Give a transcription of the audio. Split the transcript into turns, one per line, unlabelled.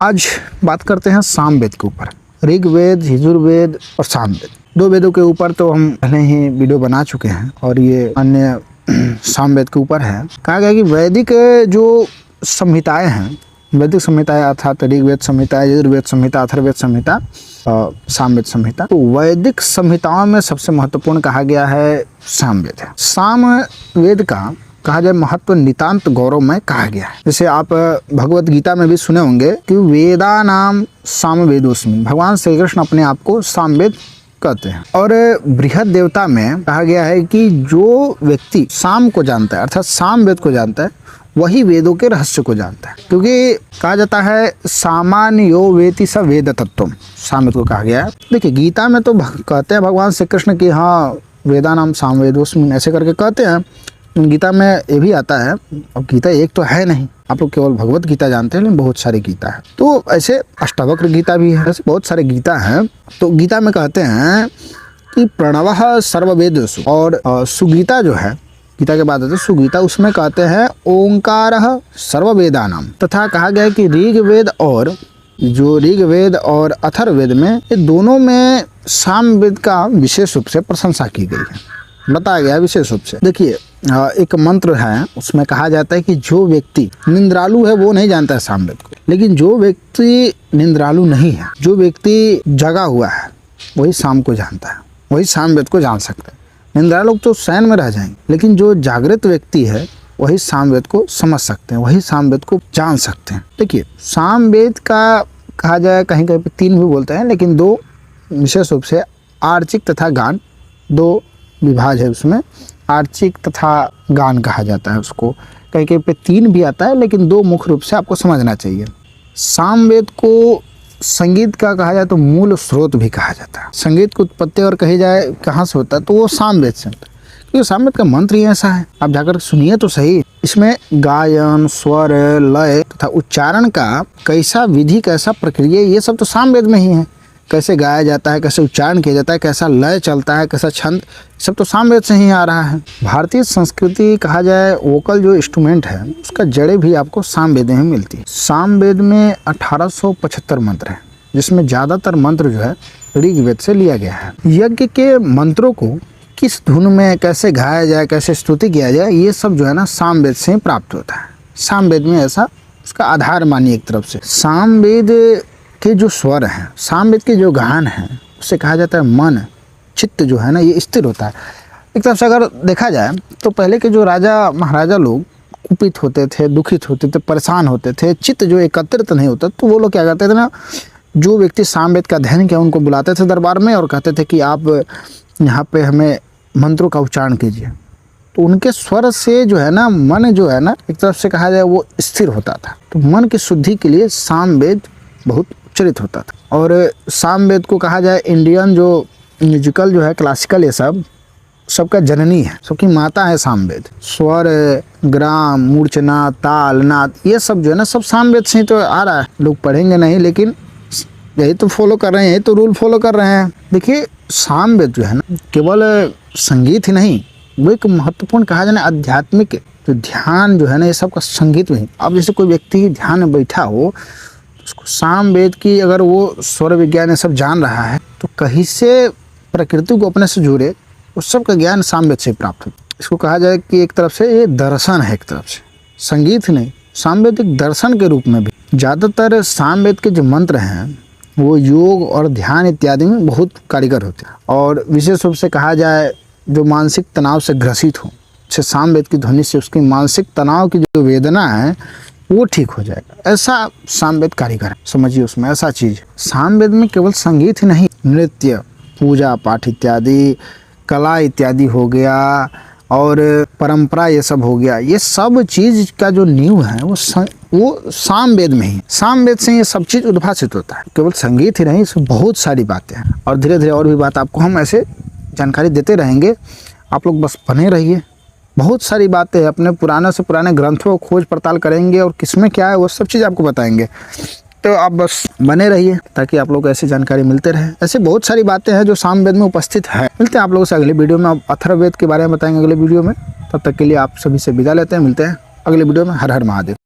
आज बात करते हैं सामवेद के ऊपर। ऋग्वेद, यजुर्वेद और सामवेद, दो वेदों के ऊपर तो हम पहले ही वीडियो बना चुके हैं और ये अन्य सामवेद के ऊपर है। कहा गया कि वैदिक जो संहिताएं हैं, वैदिक संहिताएं अर्थात ऋग्वेद संहिता, यजुर्वेद संहिता, अथर्ववेद संहिता, सामवेद संहिता, तो वैदिक संहिताओं में सबसे महत्वपूर्ण कहा गया है सामवेद है। सामवेद का कहा जाए महत्व नितांत गौरवमय कहा गया है। जैसे आप भगवत गीता में भी सुने होंगे कि वेदा नाम सामवेदोस्मि, भगवान श्री कृष्ण अपने आप को सामवेद कहते हैं। और बृहद देवता में कहा गया है कि जो व्यक्ति साम को जानता है अर्थात सामवेद को जानता है वही वेदों के रहस्य को जानता है, क्योंकि कहा जाता है सामान्य यो वेति स वेद तत्वम, सामवेद को कहा गया है। देखिए गीता में तो कहते हैं भगवान श्री कृष्ण की हाँ वेदा नाम सामवेदोस्मि ऐसे करके कहते हैं। गीता में ये भी आता है, अब गीता एक तो है नहीं, आप लोग केवल भगवत गीता जानते हैं, लेकिन बहुत सारी गीता है। तो ऐसे अष्टावक्र गीता भी है, ऐसे बहुत सारे गीता हैं। तो गीता में कहते हैं कि प्रणवः सर्ववेदेषु, और सुगीता जो है गीता के बाद आते सुगीता, उसमें कहते हैं ओंकारः सर्ववेदानाम। तथा कहा गया है कि ऋग्वेद और अथर्ववेद में ये दोनों में सामवेद का विशेष रूप से प्रशंसा की गई है, बताया गया है विशेष रूप से। देखिए एक मंत्र है, उसमें कहा जाता है कि जो व्यक्ति निंद्रालु है वो नहीं जानता है सामवेद को, लेकिन जो व्यक्ति निंद्रालु नहीं है, जो व्यक्ति जगा हुआ है वही शाम को जानता है, वही सामवेद को जान सकता है। निंद्रालु तो शयन में रह जाएंगे, लेकिन जो जागृत व्यक्ति है वही सामवेद को समझ सकते हैं, वही सामवेद को जान सकते हैं। देखिए सामवेद का कहा जाए कहीं कहीं पे 3 भी बोलते हैं, लेकिन 2 विशेष रूप से आर्चिक तथा गान, 2 विभाग है उसमें, आर्चिक तथा गान कहा जाता है उसको। कहीं कहीं पे 3 भी आता है, लेकिन 2 मुख्य रूप से आपको समझना चाहिए। सामवेद को संगीत का कहा जाए तो मूल स्रोत भी कहा जाता है। संगीत की उत्पत्ति और कही जाए कहाँ से होता है तो वो सामवेद से होता है, क्योंकि सामवेद का मंत्र ही ऐसा है। आप जाकर सुनिए तो सही, इसमें गायन, स्वर, लय तथा उच्चारण का कैसा विधि, कैसा प्रक्रिया, ये सब तो सामवेद में ही है। कैसे गाया जाता है, कैसे उच्चारण किया जाता है, कैसा लय चलता है, कैसा छंद, सब तो सामवेद से ही आ रहा है। भारतीय संस्कृति कहा जाए वोकल जो इंस्ट्रूमेंट है उसका जड़ें भी आपको सामवेद में मिलती है। सामवेद में 1875 मंत्र हैं, जिसमें ज़्यादातर मंत्र जो है ऋग्वेद से लिया गया है। यज्ञ के मंत्रों को किस धुन में कैसे गाया जाए, कैसे स्तुति किया जाए, ये सब जो है ना सामवेद से ही प्राप्त होता है। सामवेद में ऐसा उसका आधार मानिए एक तरफ से। सामवेद के जो स्वर हैं, सामवेद के जो गान हैं, उससे कहा जाता है मन, चित्त जो है ना ये स्थिर होता है। एक तरफ से अगर देखा जाए तो पहले के जो राजा महाराजा लोग कुपित होते थे, दुखित होते थे, परेशान होते थे, चित्त जो एकत्रित नहीं होता, तो वो लोग क्या करते थे ना, जो व्यक्ति सामवेद का अध्ययन किया उनको बुलाते थे दरबार में और कहते थे कि आप यहाँ पे हमें मंत्रों का उच्चारण कीजिए। तो उनके स्वर से जो है ना मन जो है ना एक तरफ से कहा जाए वो स्थिर होता था। तो मन की शुद्धि के लिए सामवेद बहुत उच्चरित होता था। और सामवेद को कहा जाए इंडियन जो म्यूजिकल जो है, क्लासिकल, ये सब सबका जननी है, सबकी माता है सामवेद। स्वर, ग्राम, मूर्छना, ताल, नाद, ये सब जो है ना सब सामवेद से ही तो आ रहा है। लोग पढ़ेंगे नहीं, लेकिन यही तो फॉलो कर रहे हैं, यही तो रूल फॉलो कर रहे हैं। देखिए सामवेद जो है ना केवल संगीत ही नहीं, वो एक महत्वपूर्ण कहा जाए आध्यात्मिक जो ध्यान जो है ना ये सब का संगीत में। अब जैसे कोई व्यक्ति ध्यान में बैठा हो, उसको सामवेद की अगर वो स्वर विज्ञान ये सब जान रहा है तो कहीं से प्रकृति को अपने से जोड़े, उस सब का ज्ञान सामवेद से प्राप्त होता है। इसको कहा जाए कि एक तरफ से ये दर्शन है, एक तरफ से संगीत नहीं, सामवेद एक दर्शन के रूप में भी। ज़्यादातर सामवेद के जो मंत्र हैं वो योग और ध्यान इत्यादि में बहुत कारीगर होते हैं। और विशेष रूप से कहा जाए जो मानसिक तनाव से ग्रसित हो, जैसे सामवेद की ध्वनि से उसकी मानसिक तनाव की जो वेदना है वो ठीक हो जाएगा, ऐसा सामवेद कारीगर है। समझिए उसमें ऐसा चीज़। सामवेद में केवल संगीत ही नहीं, नृत्य, पूजा पाठ इत्यादि, कला इत्यादि हो गया और परंपरा ये सब हो गया। ये सब चीज़ का जो नींव है वो सामवेद में ही, सामवेद से ये सब चीज़ उद्भासित होता है। केवल संगीत ही नहीं, इसमें बहुत सारी बातें हैं और धीरे धीरे और भी बात आपको हम ऐसे जानकारी देते रहेंगे। आप लोग बस बने रहिए। बहुत सारी बातें अपने पुराने से पुराने ग्रंथों को खोज पड़ताल करेंगे और किसमें क्या है वो सब चीज़ आपको बताएंगे। तो आप बस बने रहिए ताकि आप लोग को ऐसी जानकारी मिलते रहे। ऐसे बहुत सारी बातें हैं जो सामवेद में उपस्थित है। मिलते हैं आप लोगों से अगले वीडियो में। अब अथर्ववेद के बारे में बताएंगे अगले वीडियो में। तब तक के लिए आप सभी से विदा लेते हैं। मिलते हैं अगले वीडियो में। हर हर महादेव।